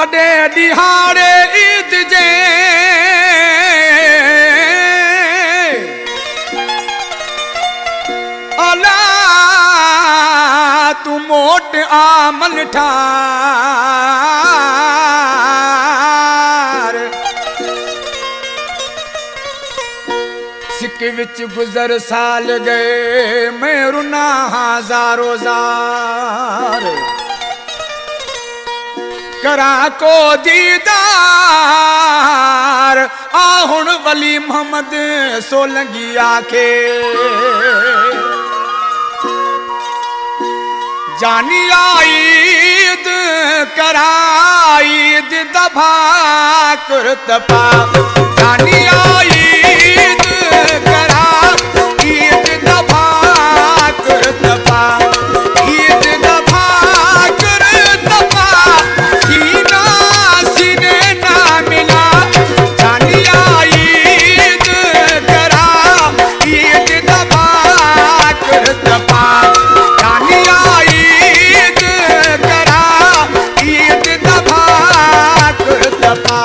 वडे दिहाड़े ईद जे अला तू मोट आमल ठार सिक विच गुजर साल गए मैं रुना हजारों जार करा को दीदार आहुण वली मोहम्मद सोलंगी आखे जानी ईद करा ईद दफा कुर्तपा जानी ईद करा ईद दफा कुर्तपा ईद दफा कुर्तपा सीना सीने ना मिला जानी ईद करा ईद दफा कुर्तपा जानी ईद करा ईद दफा कुर्तपा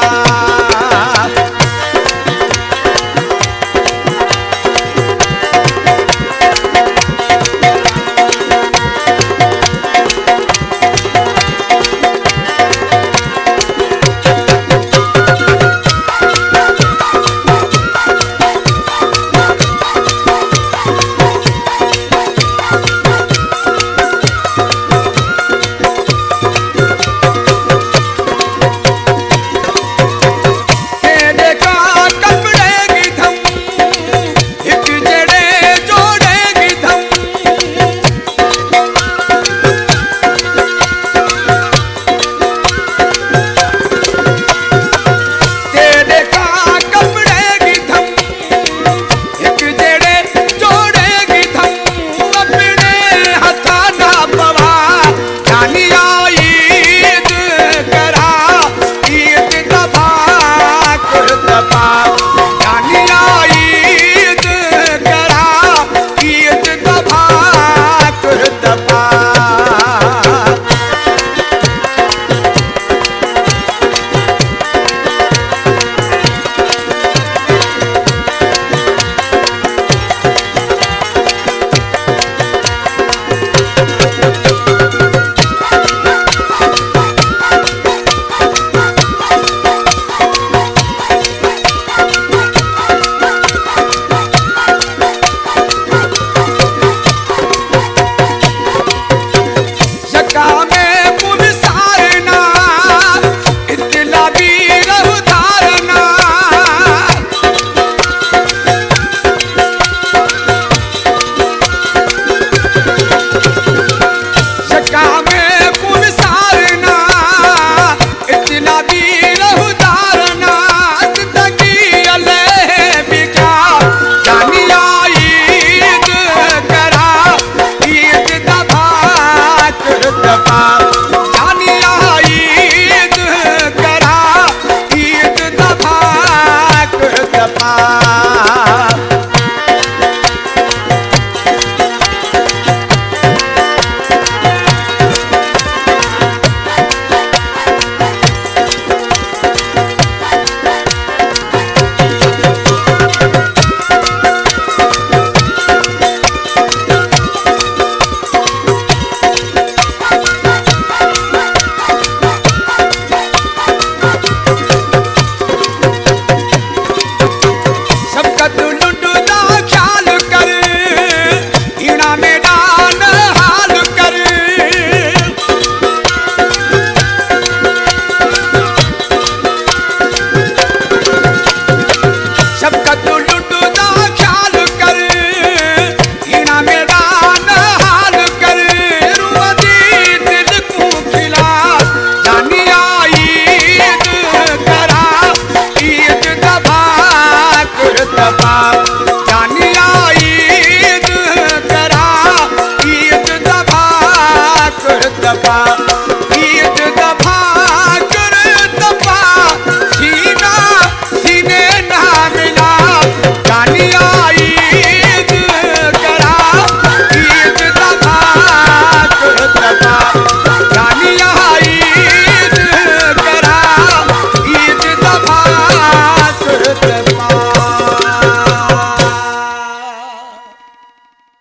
दफा